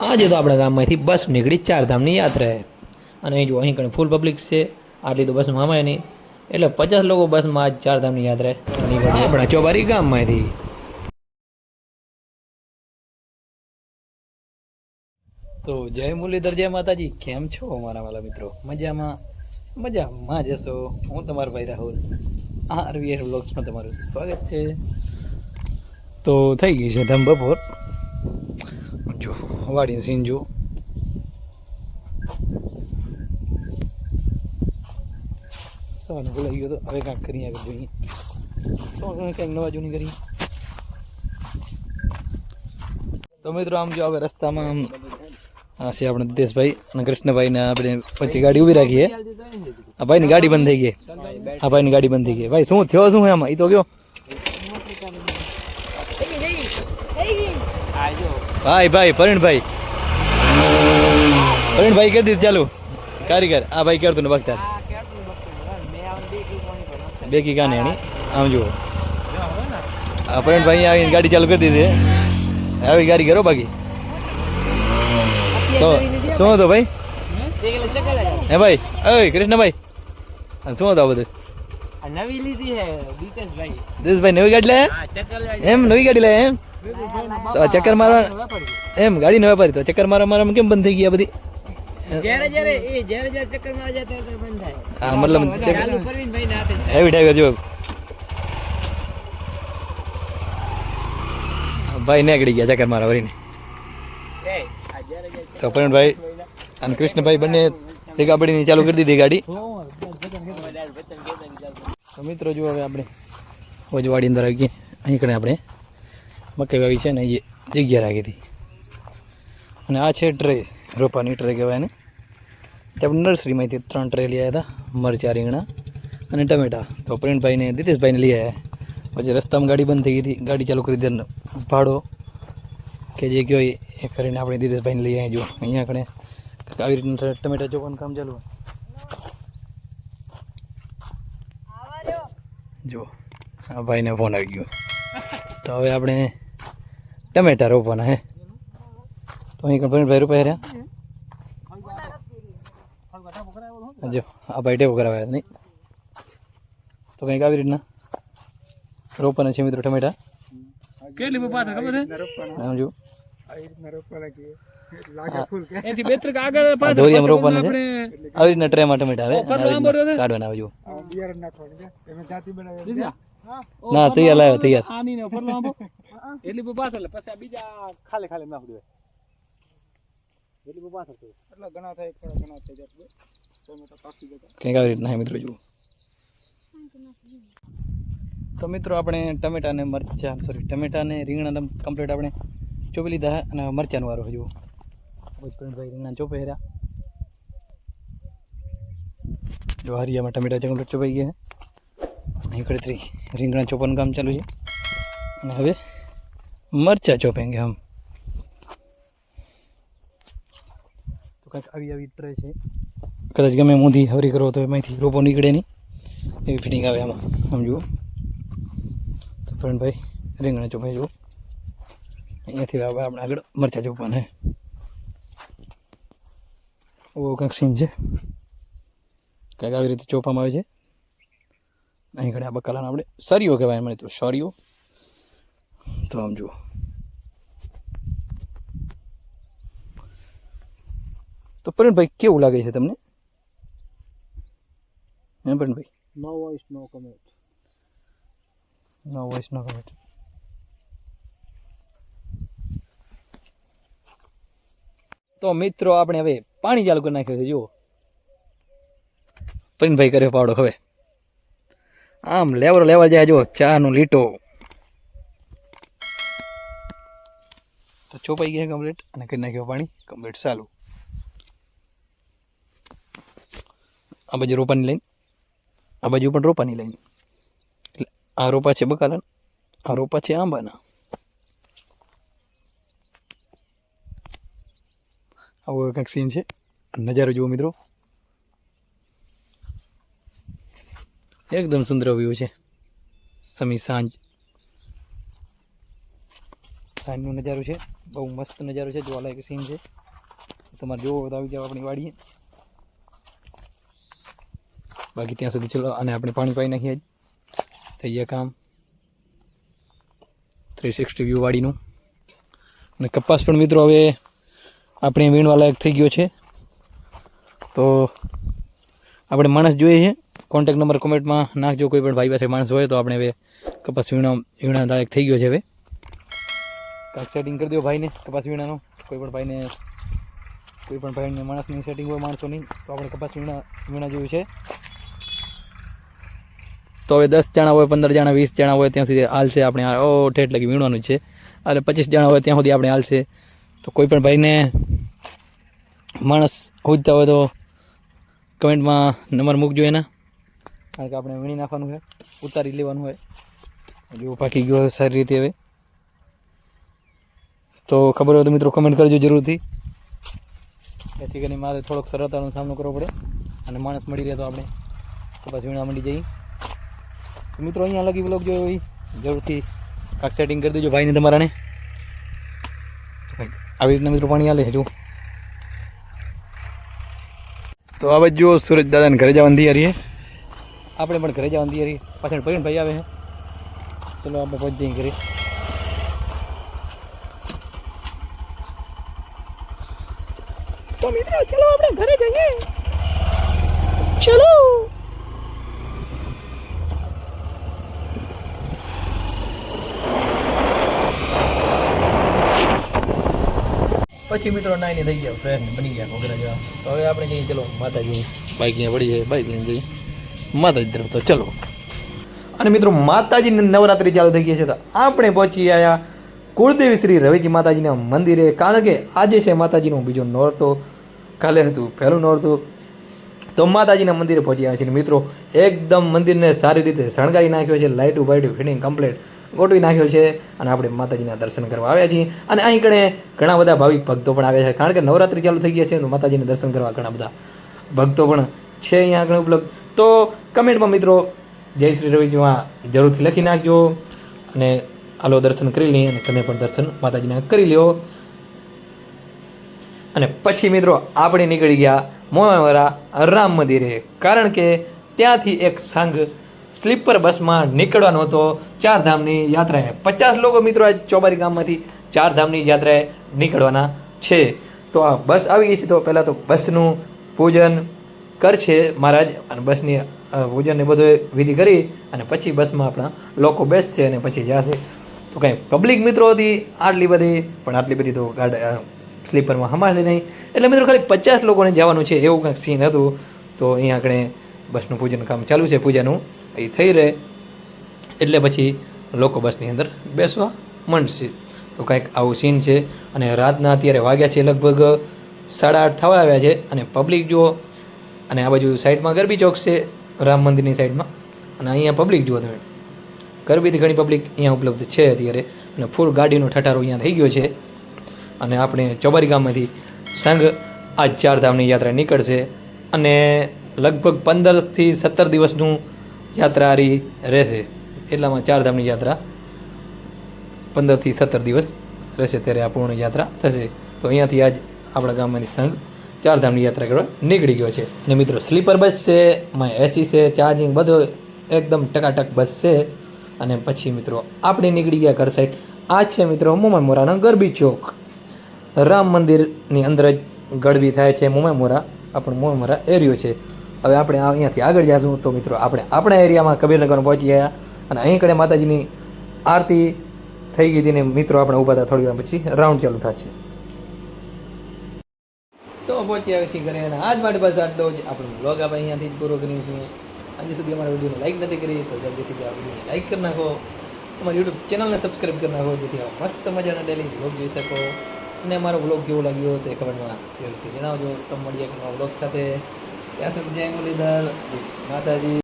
આજે તો આપણા ગામમાંથી બસ નીકળી ચારધામની યાત્રાએ અને જો અહીં કણે ફૂલ પબ્લિક છે. આટલી તો બસમાં આમાય નહીં, એટલે 50 લોકો બસમાં આજ ચારધામની યાત્રાએ નીકળી આપણા ચોબારી ગામમાંથી. તો જય મુરલીધર, જય માતાજી. કેમ છો મારા વાલા મિત્રો? મજામાં જશો. હું તમારો ભાઈ રાહુલ, RVS વ્લોગ્સમાં તમારું સ્વાગત છે. તો થઈ ગઈ છે ધમ બપોર. જો વાડીનું સીન જો. સવારનું બોલાઈ ગયો તો હવે કાંઈક કરી આગળ જોઈએ. તો કંઈક નવા જૂની કરી. તો મિત્રો આમ જો હવે રસ્તામાં આમ આ છે આપણે દિતેશભાઈ અને કૃષ્ણભાઈને આપણે પછી ગાડી ઊભી રાખીએ. આ ભાઈની ગાડી બંધ થઈ ગઈ. આ ભાઈની ગાડી બંધ થઈ ગઈ. ભાઈ શું થયો શું એમાં? એ તો કયો ભાઈ પરણભાઈ કરી દીધું ચાલુ કારીગર. આ ભાઈ કરતું ને બગતા બેકી કાને એની આમ જુઓ. આ પરણભાઈ આવીને ગાડી ચાલુ કરી દીધી. આવી ગાડી કરો બાકી તો શું હતો ભાઈ? હે ભાઈ ઓય કૃષ્ણભાઈ શું હતો આ બધું? નવી લીધી હે દીપેશભાઈ. દીપેશભાઈ નવી ગાડી લે એમ? નવી ગાડી લે એમ? તો ચક્કર મારવા એમ ગાડી નવા પાડી તો ચક્કર મારવા કેમ બંધ થઈ ગયા બધી? જ્યારે ચક્કર મારવા જાય ત્યારે બંધ થાય. હા મતલબ પરવીનભાઈ ના હાથે હેવી ડ્રાઈવર જો ભાઈ નીકળી ગયા ચક્કર મારવા વરીને. તો પરણભાઈ અને કૃષ્ણભાઈ બંને ગાડીની ચાલુ કરી દીધી ગાડી. તો મિત્રો જો હવે આપણે વજવાડી અંદર આવી ગઈ. અહીં કણે આપણે મકાઈ વાવી છે ને એ જગ્યા રાખી હતી. અને આ છે ટ્રે, રોપાની ટ્રે કહેવાય ને. તે આપણે નર્સરીમાંથી 3 ટ્રે લઈ આવ્યા હતા, મરચાં, રીંગણા અને ટમેટા. તો પ્રિન્ટભાઈને દિતેશભાઈને લઈ આવ્યા. પછી રસ્તામાં ગાડી બંધ થઈ ગઈ હતી, ગાડી ચાલુ કરી દે ભાડો કે જે કયો એ કરીને આપણે દિતેશભાઈને લઈ આવ્યા. જો અહીંયા કણે આવી રીતના ટમેટા ચોપવાનું કામ ચાલુ હોય. જો આ ભાઈને ફોન આવી ગયો. તો હવે આપણે ટમેટા રોપવાના હે. તો અહીં ભાઈ રૂપિયા રહ્યા. જો આ ભાઈ ટેકો કરાવ્યા નહીં. તો કંઈક આવી રીતના રોપવાના છે મિત્રો ટમેટા. કેટલી પાત્ર ખબર હે? આમ જો આગળ રોપવાના છે. આવી રીતના ટ્રેમાં ટમેટા આવે કાઢવાના આવે. જો ના તૈયાર લાવ્યો તૈયાર. એટલી પાત્ર પછી બીજા ખાલી ખાલી નાખી દે. કંઈક આવી રીતના મિત્રો જુઓ. તો મિત્રો આપણે ટમેટા ને રીંગણા કમ્પ્લીટ આપણે ચોપી લીધા અને મરચાંનો વારો જુઓ. ભાઈ રીંગણા ચોપે હેર્યા. જો હરિયામાં ટમેટા કમ્પ્લીટ ચોપાઈ ગયા. અહીં કડતરી રીંગણા ચોપાનું કામ ચાલુ છે. અને હવે મરચાં ચોપેંગે હમ. તો કંઈક આવી ટ્રે છે. કદાચ ગમે ઊંધી હવરી કરો તો એમાંથી રોપો નીકળે નહીં એવી ફિટિંગ આવે આમાં. આમ જુઓ. તો ભાઈ રીંગણા ચોપાઈ જુઓ. અહીંયાથી આપણે આગળ મરચાં ચોપવાના હે. ઓ કંઈક સીન છે. કંઈક આવી રીતે ચોપવામાં આવે છે. અહીં ઘણા બકાલાના આપણે સરીઓ કહેવાય મને તો સરીઓ. તો આમ જુઓ. તો પરણભાઈ કેવું લાગે છે તમને? હે પરણભાઈ? નો વોઇસ નો કમેન્ટ. નો વોઇસ નો કમેન્ટ. તો મિત્રો આપણે હવે પાણી ચાલુ કરી નાખ્યું છે. જુઓ પરણભાઈ કર્યો પાવડો. હવે આમ લેવર જાય. જો ચા નું લીટો તો ચોપાઈ ગયા કમ્પ્લીટ અને કરી નાખ્યો પાણી કમ્પ્લીટ ચાલુ. આ બાજુ રોપાની લાઈન, આ બાજુ પણ રોપાની લાઈન. એટલે આ રોપા છે બકાલા, આ રોપા છે આંબાના. આવો કંઈક સીન છે. નજારો જુઓ મિત્રો, એકદમ સુંદર વ્યૂ છે. સમી સાંજ સાંજનો નજારો છે, બહુ મસ્ત નજારો છે, જોવાલાયક સીન છે. તમારે જોવો તો આવી જાવ આપણી વાડીએ. બાકી ત્યાં સુધી ચલો અને આપણે પાણી પાઈ નાખીએ. થઈ ગયા કામ. 360 વ્યૂ વાડીનું. અને કપાસ પણ મિત્રો હવે આપણે વીણવા લાયક થઈ ગયો છે. તો આપણે માણસ જોઈએ છે, કોન્ટેક્ટ નંબર કોમેન્ટમાં નાખજો. કોઈ પણ ભાઈ પાસે માણસ હોય તો આપણે હવે કપાસ વીણા લાયક થઈ ગયો છે. હવે કાંઈક સેટિંગ કરી દો ભાઈને કપાસ વીણાનું. કોઈ પણ ભાઈને માણસની સેટિંગ હોય, માણસો નહીં, તો આપણે કપાસ વીણા જેવું છે. તો હવે 10 જણા હોય, 15 જણા, 20 જણા હોય ત્યાં સુધી હાલશે. આપણે ઠેઠ લગી વીણવાનું જ છે. એટલે 25 જણા હોય ત્યાં સુધી આપણે હાલશે. તો કોઈ પણ ભાઈને માણસ હોજતા હોય તો કમેન્ટમાં નંબર મૂકજો એના, કારણ કે આપણે વીણી નાખવાનું છે, ઉતારી લેવાનું હોય. જો પાકી ગયો સારી રીતે. હવે તો ખબર હોય તો મિત્રો કમેન્ટ કરજો જરૂરથી, જેથી કરીને મારે થોડોક સરળતાનો સામનો કરવો પડે અને માણસ મળી રહે તો આપણે કપાસ વીણવા માંડી જઈએ. મિત્રો અહીંયા લગી બ્લોગ જોયો હોય જરૂરથી કાંઈક સેટિંગ કરી દેજો ભાઈને તમારાને. આવી રીતના મિત્રો પાણી હાલે છે. જો તો આ બાજુ જો સુરજ દાદાને ઘરે જવાની તૈયારી છે. આપણે પણ ઘરે જવાની તૈયારી. પાછળ પ્રવીણ ભાઈ આવે છે. ચલો આપણે પહોંચી જઈએ ઘરે. તો મિત્રો ચલો આપણે ઘરે જઈએ. ચલો. પછી મિત્રો નાઈને થઈ ગયા, ફ્રેશ બની ગયા ઘોઘરા જેવા. તો હવે આપણે જઈએ, ચલો માતાજી. બાઇક અહીંયા પડી છે, બાઇક લઈને જઈએ માતાજી તરફ. તો ચલો. અને મિત્રો માતાજીની નવરાત્રિ ચાલુ થઈ ગઈ છે, તો આપણે પહોંચી આવ્યા કુળદેવી શ્રી રવેજી માતાજીના મંદિરે. કારણ કે આજે છે માતાજીનો બીજો નોરતો, કાલે હતું પહેલું નોરતું. તો માતાજીના મંદિરે પહોંચી આવ્યા છીએ મિત્રો. એકદમ મંદિરને સારી રીતે શણગારી નાખ્યો છે, લાઇટું બાઇટું ફિટિંગ કમ્પ્લીટ ગોઠવી નાખ્યો છે. અને આપણે માતાજીના દર્શન કરવા આવ્યા છીએ. અને અહીં કણે ઘણા બધા ભાવિક ભક્તો પણ આવ્યા છે, કારણ કે નવરાત્રિ ચાલુ થઈ ગયા છે, તો માતાજીને દર્શન કરવા ઘણા બધા ભક્તો પણ છે અહીંયા આગળ ઉપલબ્ધ. તો કમેન્ટમાં મિત્રો જય શ્રી રવિજીમાં જરૂરથી લખી નાખજો. અને આલો દર્શન કરી લઈએ, અને તમે પણ દર્શન માતાજીના કરી લ્યો. અને પછી મિત્રો આપણે નીકળી ગયા મોવાવાળા રામ મંદિરે, કારણ કે ત્યાંથી એક સંઘ સ્લીપર બસમાં નીકળવાનો હતો ચારધામની યાત્રાએ. 50 લોકો મિત્રો આજ ચોબારી ગામમાંથી ચારધામની યાત્રાએ નીકળવાના છે. તો આ બસ આવી ગઈ છે. તો પહેલાં તો બસનું પૂજન કરશે મહારાજ, અને બસની પૂજન ને બધું વિધિ કરી અને પછી બસમાં આપણા લોકો બેસશે અને પછી જશે. તો કાંઈ પબ્લિક મિત્રો હતી આટલી બધી, પણ આટલી બધી તો સ્લીપરમાં હમાશે નહીં. એટલે મિત્રો ખાલી 50 લોકોને જવાનું છે, એવું કંઈક સીન હતું. તો અહીંયા આગળ બસનું પૂજન કામ ચાલુ છે, પૂજાનું એ થઈ રહે એટલે પછી લોકો બસની અંદર બેસવા માંડશે. તો કંઈક આવું સીન છે. અને રાતના અત્યારે વાગ્યા છે લગભગ 8:30 થવા આવ્યા છે. અને પબ્લિક જુઓ, અને આ બાજુ સાઈડમાં ગરબી ચોક છે રામ મંદિરની સાઈડમાં, અને અહીંયા પબ્લિક જુઓ તમે. ગરબીથી ઘણી પબ્લિક અહીંયા ઉપલબ્ધ છે અત્યારે, અને ફૂલ ગાડીનો ઠઠારો અહીંયા થઈ ગયો છે. અને આપણે ચોબારી ગામમાંથી સંઘ આજ ચારધામની યાત્રા નીકળશે. અને લગભગ 15થી 17 દિવસનું યાત્રા રહેશે. એટલામાં ચારધામની યાત્રા 15થી 17 દિવસ રહેશે, ત્યારે આ પૂર્ણ યાત્રા થશે. તો અહીંયાથી આજ આપણા ગામમાંથી સંઘ ચારધામની યાત્રા કરવા નીકળી ગયો છે. અને મિત્રો સ્લીપર બસ છે, એમાં એસી છે, ચાર્જિંગ બધું એકદમ ટકાટક બસ છે. અને પછી મિત્રો આપણે નીકળી ગયા ઘર સાઈડ. આ છે મિત્રો મોમામોરાનો ગરબી ચોક. રામ મંદિરની અંદર જ ગરબી થાય છે. મોમામોરા આપણો મોમામોરા એરિયો છે. હવે આપણે અહીંયાથી આગળ જઈશું. તો મિત્રો આપણે આપણા એરિયામાં કબીરનગરમાં પહોંચી ગયા, અને અહીં કડે માતાજીની આરતી થઈ ગઈ હતી ને મિત્રો આપણે ઊભા હતા. થોડી વાર પછી રાઉન્ડ ચાલુ થશે. તો પહોંચી આવે છે ઘરે, અને આજ માટે બસ આટલો જ. આપણો બ્લોગ આપણે અહીંયાથી જ પૂરો કર્યો છે. આજે સુધી અમારા વિડીયોને લાઈક નથી કરી તો જલ્દીથી આ વિડીયોને લાઈક કરી નાખો. અમારી યુટ્યુબ ચેનલને સબસ્ક્રાઈબ કરી નાખો, જેથી આ મસ્ત મજાના ડેલી બ્લોગ જોઈ શકો. અને અમારો બ્લોગ કેવો લાગ્યો તે કમેન્ટમાં જરૂરથી જણાવજો. તો મળીએ એક નવા બ્લોગ સાથે. ત્યાં સુધી જય મુરલીધર, માતાજી.